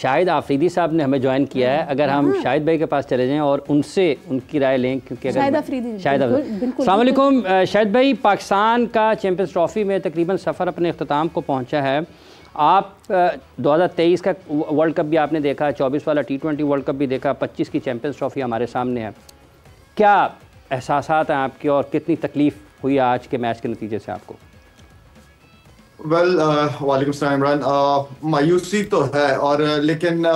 शाहिद आफरीदी साहब ने हमें ज्वाइन किया है। अगर हम शाहिद भाई के पास चले जाएं और उनसे उनकी राय लें, क्योंकि अगर शाहिद आफरीदी अस्सलाम वालेकुम शाहिद भाई, पाकिस्तान का चैंपियंस ट्रॉफ़ी में तकरीबन सफ़र अपने अख्ताम को पहुंचा है। आप 2023 का वर्ल्ड कप भी आपने देखा, 24 वाला T20 वर्ल्ड कप भी देखा, 25 की चैंपियंस ट्रॉफ़ी हमारे सामने है। क्या एहसासात हैं आपके और कितनी तकलीफ़ हुई आज के मैच के नतीजे से आपको? वालेकुम सलाम इमरान। मायूसी तो है, और लेकिन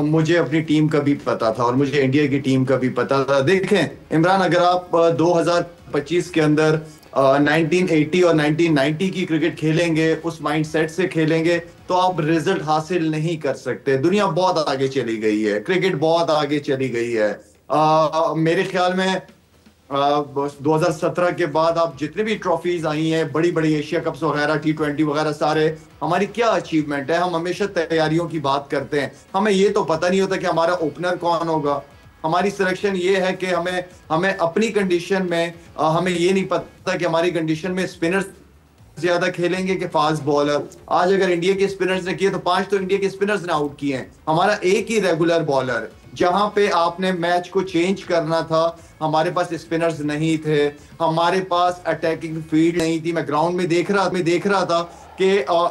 मुझे अपनी टीम का भी पता था और मुझे इंडिया की टीम का भी पता था। देखें इमरान, अगर आप 2025 के अंदर 1980 और 1990 की क्रिकेट खेलेंगे, उस माइंडसेट से खेलेंगे, तो आप रिजल्ट हासिल नहीं कर सकते। दुनिया बहुत आगे चली गई है, क्रिकेट बहुत आगे चली गई है। मेरे ख्याल में 2017 के बाद आप जितने भी ट्रॉफीज आई हैं, बड़ी बड़ी एशिया कप्स वगैरह, T20 वगैरह, सारे हमारी क्या अचीवमेंट है। हम हमेशा तैयारियों की बात करते हैं, हमें ये तो पता नहीं होता कि हमारा ओपनर कौन होगा। हमारी सिलेक्शन ये है कि हमें अपनी कंडीशन में हमें ये नहीं पता कि हमारी कंडीशन में स्पिनर्स ज्यादा खेलेंगे कि फास्ट बॉलर। आज अगर इंडिया के स्पिनर्स ने किए तो 5 तो इंडिया के स्पिनर्स ने आउट किए हैं। हमारा एक ही रेगुलर बॉलर, जहां पे आपने मैच को चेंज करना था, हमारे पास स्पिनर्स नहीं थे, हमारे पास अटैकिंग फील्ड नहीं थी। मैं ग्राउंड में देख रहा था कि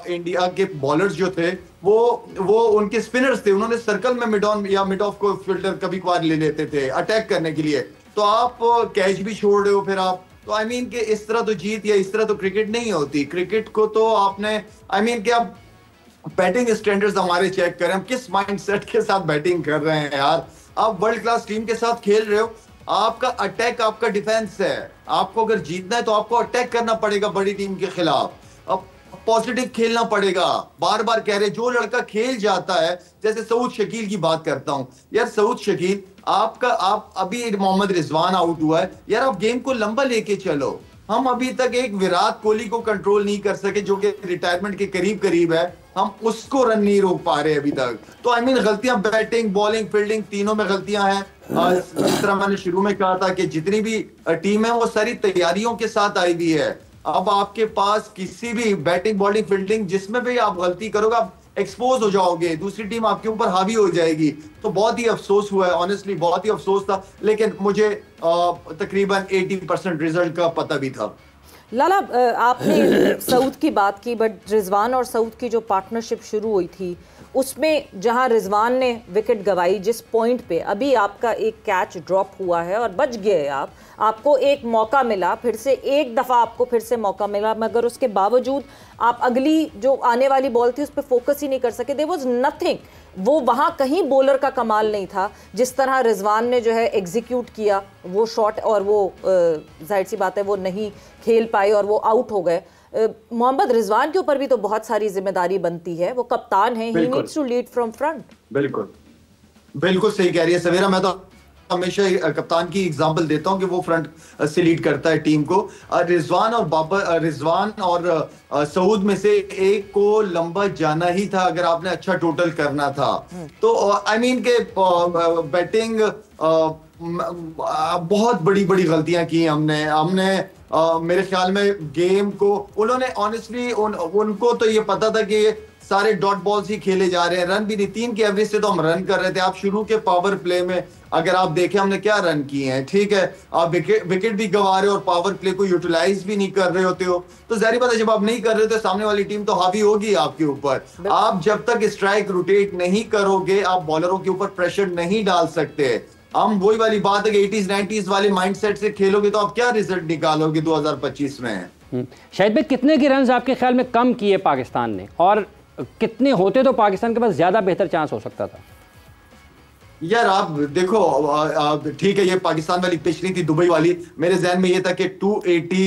इंडिया के बॉलर्स जो थे वो उनके स्पिनर्स थे। उन्होंने सर्कल में मिड ऑन या मिड ऑफ को फील्डर कभी कभार ले लेते थे अटैक करने के लिए। तो आप कैच भी छोड़ रहे हो, फिर आप तो आई मीन कि इस तरह तो जीत या इस तरह तो क्रिकेट नहीं होती। क्रिकेट को तो आपने आई मीन कि आप बैटिंग स्टैंडर्ड्स हमारे चेक करें, हम किस माइंडसेट के साथ बैटिंग कर रहे हैं यार। आप वर्ल्ड क्लास टीम के साथ खेल रहे हो, आपका अटैक आपका डिफेंस है। आपको अगर जीतना है तो आपको अटैक करना पड़ेगा बड़ी टीम के खिलाफ, अब पॉजिटिव खेलना पड़ेगा। बार बार कह रहे, जो लड़का खेल जाता है, जैसे सऊद शकील की बात करता हूं यार, सऊद शकील आप अभी मोहम्मद रिजवान आउट हुआ है यार, आप गेम को लंबा लेके चलो। हम अभी तक एक विराट कोहली को कंट्रोल नहीं कर सके, जो कि रिटायरमेंट के करीब है, हम उसको रन नहीं रोक पा रहे अभी तक। तो आई मीन गलतियां बैटिंग, बॉलिंग, फील्डिंग तीनों में गलतियां हैं। जिस तरह मैंने शुरू में कहा था कि जितनी भी टीम है वो सारी तैयारियों के साथ आई हुई है। अब आपके पास किसी भी बैटिंग, बॉलिंग, फील्डिंग जिसमें भी आप गलती करोगे, आप एक्सपोज हो जाओगे, दूसरी टीम आपके ऊपर हावी हो जाएगी। तो बहुत ही अफसोस हुआ है, ऑनेस्टली बहुत ही अफसोस था। लेकिन मुझे तकरीबन 80% रिजल्ट का पता भी था। लाला, आपने सऊद की बात की, बट रिजवान और सऊद की जो पार्टनरशिप शुरू हुई थी, उसमें जहां रिजवान ने विकेट गंवाई, जिस पॉइंट पे अभी आपका एक कैच ड्रॉप हुआ है और बच गए आपको एक मौका मिला, फिर से एक दफ़ा आपको फिर से मौका मिला, मगर उसके बावजूद आप अगली जो आने वाली बॉल थी उस पर फोकस ही नहीं कर सके। देयर वाज नथिंग, वो वहाँ कहीं बॉलर का कमाल नहीं था। जिस तरह रिजवान ने जो है एग्जीक्यूट किया वो शॉट, और वो जाहिर सी बात है वो नहीं खेल पाए और वो आउट हो गए। मोहम्मद रिजवान के ऊपर भी तो बहुत सारी जिम्मेदारी बनती है, वो कप्तान है, he needs to lead from front. बिल्कुल सही कह रही है सवेरा। मैं तो हमेशा कप्तान की एग्जांपल देता हूं कि वो फ्रंट से लीड करता है टीम को। रिजवान और सऊद में से एक को लंबा जाना ही था अगर आपने अच्छा टोटल करना था। तो आई मीन के बैटिंग बहुत बड़ी बड़ी गलतियां की हमने मेरे ख्याल में गेम को उन्होंने ऑनेस्टली उनको तो ये पता था कि सारे डॉट बॉल्स ही खेले जा रहे हैं, रन भी नहीं। 3 की एवरेज से तो हम रन कर रहे थे। आप शुरू के पावर प्ले में अगर आप देखें हमने क्या रन किए हैं, ठीक है, आप विकेट भी गंवा रहे हो और पावर प्ले को यूटिलाइज भी नहीं कर रहे होते हो, तो जाहिर बात है जब आप नहीं कर रहे हो तो सामने वाली टीम तो हावी होगी आपके ऊपर। आप जब तक स्ट्राइक रोटेट नहीं करोगे, आप बॉलरों के ऊपर प्रेशर नहीं डाल सकते। हम वही वाली बात है कि 80s 90s वाले माइंडसेट से खेलोगे तो आप क्या रिजल्ट निकालोगे 2025 में। शायद भाई, कितने के रन आपके ख्याल में कम किए पाकिस्तान ने, और कितने होते तो पाकिस्तान के पास ज्यादा बेहतर चांस हो सकता था? यार आप देखो, ठीक है, ये पाकिस्तान वाली पिच नहीं थी, दुबई वाली। मेरे जहन में ये था कि 280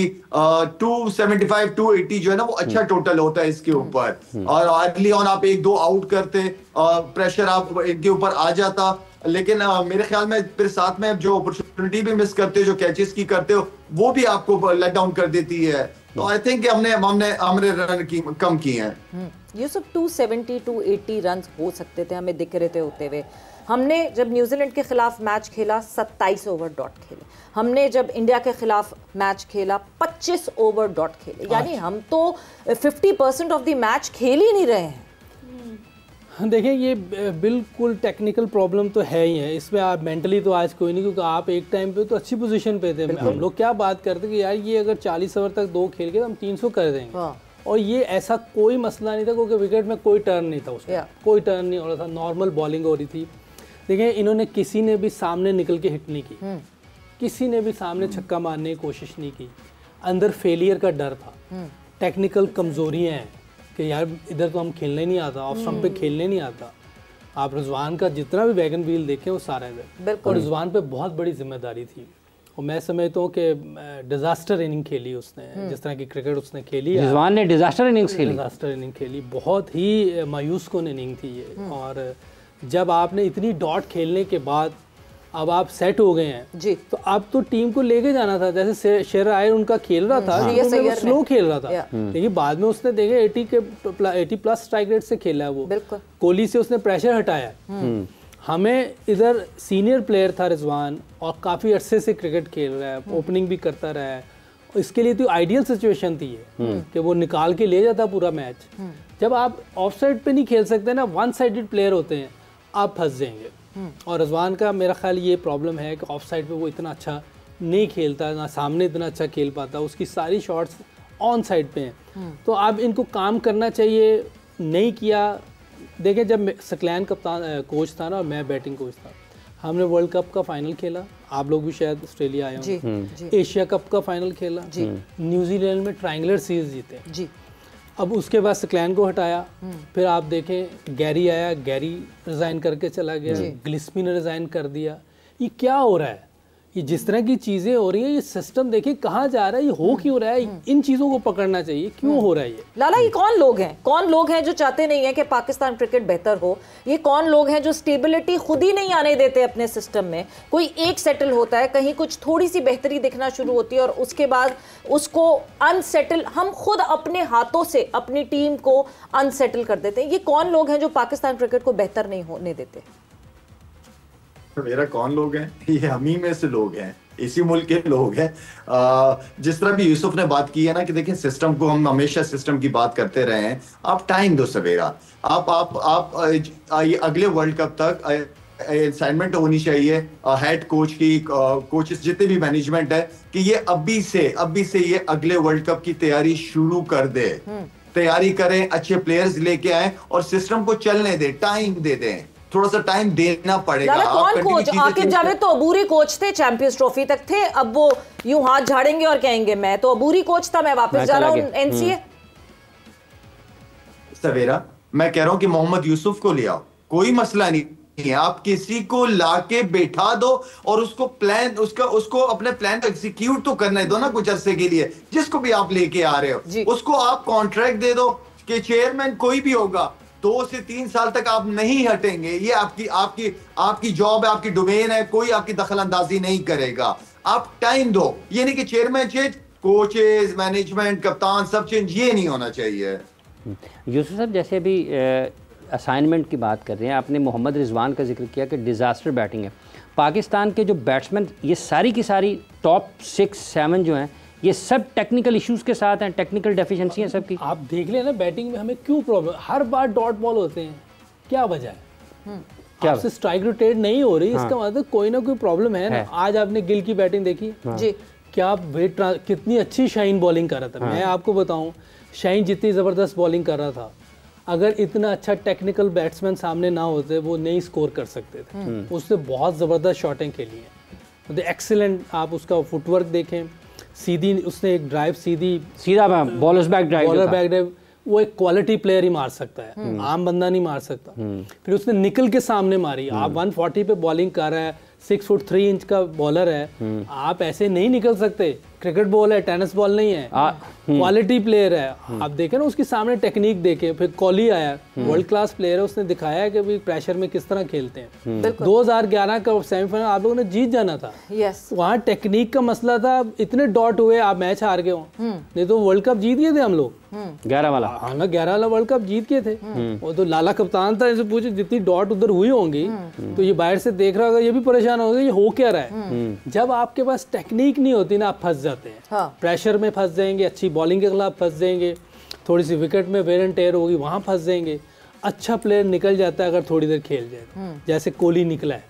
275 280 जो है ना वो अच्छा टोटल होता है इसके ऊपर, और अर्ली ऑन आप 1-2 आउट करते, प्रेशर आप इनके ऊपर आ जाता। लेकिन मेरे ख्याल में फिर साथ में जो अपॉर्चुनिटी भी मिस करते हो, जो कैचेस की करते हो, वो भी आपको लेट डाउन कर देती है। तो आई थिंक हमने रन कम किए हैं। यूसुफ, 270 280 रन हो सकते थे, हमें दिख रहे थे होते हुए। हमने जब न्यूजीलैंड के खिलाफ मैच खेला 27 ओवर डॉट खेले, हमने जब इंडिया के खिलाफ मैच खेला 25 ओवर डॉट खेले, यानी हम तो 50% ऑफ द मैच खेल ही नहीं रहे हैं। देखें ये बिल्कुल टेक्निकल प्रॉब्लम तो है ही है, इसमें आप मेंटली तो आज कोई नहीं, क्योंकि आप एक टाइम पे तो अच्छी पोजीशन पे थे। हम लोग क्या बात करते कि यार ये अगर 40 ओवर तक 2 खेल के तो हम 300 कर देंगे, और ये ऐसा कोई मसला नहीं था क्योंकि विकेट में कोई टर्न नहीं था, उसमें कोई टर्न नहीं हो रहा था, नॉर्मल बॉलिंग हो रही थी। देखिए इन्होंने किसी ने भी सामने निकल के हिट नहीं की, किसी ने भी सामने छक्का मारने की कोशिश नहीं की, अंदर फेलियर का डर था, टेक्निकल कमजोरियां हैं कि यार इधर तो हम खेलने नहीं आता, ऑफ स्टंप पे खेलने नहीं आता। आप रिजवान का जितना भी वैगन व्हील देखें वो सारा है, और रिजवान पे बहुत बड़ी जिम्मेदारी थी, और मैं समझता हूँ कि डिजास्टर इनिंग खेली उसने, जिस तरह की क्रिकेट उसने खेली, रिजवान ने डिजास्टर इनिंग खेली, बहुत ही मायूस कौन इनिंग थी ये। और जब आपने इतनी डॉट खेलने के बाद अब आप सेट हो गए हैं जी, तो अब तो टीम को लेके जाना था। जैसे शेर आयर उनका खेल रहा था, वो स्लो खेल रहा था, लेकिन बाद में उसने देखे 80 प्लस स्ट्राइक रेट से खेला है वो, कोहली से उसने प्रेशर हटाया। हमें इधर सीनियर प्लेयर था रिजवान, और काफ़ी अरसे से क्रिकेट खेल रहा है, ओपनिंग भी करता रहा है, इसके लिए तो आइडियल सिचुएशन थी ये कि वो निकाल के ले जाता पूरा मैच। जब आप ऑफ साइड पे नहीं खेल सकते ना, वन साइडेड प्लेयर होते हैं, आप फंस जाएंगे। और रिजवान का मेरा ख्याल ये प्रॉब्लम है कि ऑफ साइड पे वो इतना अच्छा नहीं खेलता, ना सामने इतना अच्छा खेल पाता, उसकी सारी शॉट्स ऑन साइड पे हैं। तो अब इनको काम करना चाहिए, नहीं किया। देखिए जब सकलैन कप्तान कोच था ना और मैं बैटिंग कोच था, हमने वर्ल्ड कप का फाइनल खेला, आप लोग भी शायद ऑस्ट्रेलिया आए होंगे, एशिया कप का फाइनल खेला, न्यूजीलैंड में ट्रायंगुलर सीरीज जीते जी। अब उसके बाद सकलैन को हटाया, फिर आप देखें गैरी आया, गैरी रिज़ाइन करके चला गया, गिल्स्पी ने रिज़ाइन कर दिया। ये क्या हो रहा है? ये जिस तरह की चीज़ें हो रही हैं, ये सिस्टम देखिए कहाँ जा रहा है, ये हो क्यों रहा है? इन चीज़ों को पकड़ना चाहिए, क्यों हो रहा है ये? लाला, ये कौन लोग हैं जो चाहते नहीं है कि पाकिस्तान क्रिकेट बेहतर हो? ये कौन लोग हैं जो स्टेबिलिटी खुद ही नहीं आने देते अपने सिस्टम में? कोई एक सेटल होता है, कहीं कुछ थोड़ी सी बेहतरी दिखना शुरू होती है, और उसके बाद उसको अनसेटल, हम खुद अपने हाथों से अपनी टीम को अनसेटल कर देते हैं। ये कौन लोग हैं जो पाकिस्तान क्रिकेट को बेहतर नहीं होने देते? मेरा कौन लोग हैं? ये हम ही में से लोग हैं, इसी मुल्क के लोग हैं। जिस तरह भी यूसुफ ने बात की है ना कि देखिए सिस्टम को, हम हमेशा सिस्टम की बात करते रहे हैं, आप टाइम दो सवेरा। आप अगले वर्ल्ड कप तक असाइनमेंट होनी चाहिए हेड कोच की, कोचेस जितने भी मैनेजमेंट है, कि ये अभी से ये अगले वर्ल्ड कप की तैयारी शुरू कर दे, तैयारी करें, अच्छे प्लेयर्स लेके आए और सिस्टम को चलने दे, टाइम दे दें, थोड़ा सा टाइम देना पड़ेगा। कौन कोच? आकिब जावेद तो अबूरी कोच थे, चैंपियंस ट्रॉफी तक थे, अब वो यूं हाथ झाड़ेंगे और कहेंगे मैं तो अबूरी कोच था, मैं वापस जा रहा हूं एनसीए। सवेरा मैं कह रहा हूं कि मोहम्मद यूसुफ को ले आओ, कोई मसला नहीं है, आप किसी को लाके बैठा दो और उसको अपने प्लान को एग्जीक्यूट तो करने दो ना कुछ अरसे के लिए। जिसको भी आप लेके आ रहे हो उसको आप कॉन्ट्रैक्ट दे दो कि चेयरमैन कोई भी होगा, 2 से 3 साल तक आप नहीं हटेंगे, ये आपकी जॉब है, आपकी डोमेन है, कोई आपकी दखल अंदाजी नहीं करेगा। आप टाइम दो, ये नहीं कि चेयरमैन चेंज, कोचेस, मैनेजमेंट, कप्तान सब चेंज, ये नहीं होना चाहिए। यूसुफ साहब जैसे अभी असाइनमेंट की बात कर रहे हैं, आपने मोहम्मद रिजवान का जिक्र किया कि डिज़ास्टर बैटिंग है। पाकिस्तान के जो बैट्समैन, ये सारी की सारी टॉप 6-7 जो हैं, ये सब टेक्निकल इश्यूज के साथ हैं, टेक्निकल डेफिशिएंसी है सबकी। आप देख लें ना बैटिंग में हमें क्यों प्रॉब्लम, हर बार डॉट बॉल होते हैं, क्या वजह है? क्या आपसे स्ट्राइक रोटेट नहीं हो रही? इसका मतलब कोई ना कोई प्रॉब्लम है ना। आज आपने गिल की बैटिंग देखी जी, क्या वेट कितनी अच्छी शाहीन बॉलिंग कर रहा था। मैं आपको बताऊं, शाहीन जितनी ज़बरदस्त बॉलिंग कर रहा था, अगर इतना अच्छा टेक्निकल बैट्समैन सामने ना होते वो नहीं स्कोर कर सकते थे। उसने बहुत ज़बरदस्त शॉटिंग खेली है, एक्सीलेंट। आप उसका फुटवर्क देखें, सीधी उसने एक ड्राइव सीधा बॉलर बैक ड्राइव, वो एक क्वालिटी प्लेयर ही मार सकता है, आम बंदा नहीं मार सकता। फिर उसने निकल के सामने मारी। आप 140 पे बॉलिंग कर रहा है, 6 फुट 3 इंच का बॉलर है, आप ऐसे नहीं निकल सकते। क्रिकेट बॉल है, टेनिस बॉल नहीं है, क्वालिटी प्लेयर है। आप देखें ना उसके सामने टेक्निक देखें। फिर कोहली आया, वर्ल्ड क्लास प्लेयर है, उसने दिखाया है कि भाई प्रेशर में किस तरह खेलते हैं। 2011 का सेमीफाइनल आप लोगों ने जीत जाना था, वहाँ टेक्निक का मसला था, इतने डॉट हुए आप मैच हार गए हो, नहीं तो वर्ल्ड कप जीत गए थे हम लोग। 11 वाला, हाँ ना, 11 वाला वर्ल्ड कप जीत के थे। वो तो लाला कप्तान था, इनसे पूछे जितनी डॉट उधर हुई होंगी तो ये बाहर से देख रहा होगा, ये भी परेशान होगा ये हो क्या रहा है। जब आपके पास टेक्निक नहीं होती ना, आप फंस जाते हैं। प्रेशर में फंस जाएंगे, अच्छी बॉलिंग के खिलाफ फंस जाएंगे, थोड़ी सी विकेट में वेयर एंड टेयर होगी, वहाँ फंस जाएंगे। अच्छा प्लेयर निकल जाता है अगर थोड़ी देर खेल जाए, जैसे कोहली निकला है।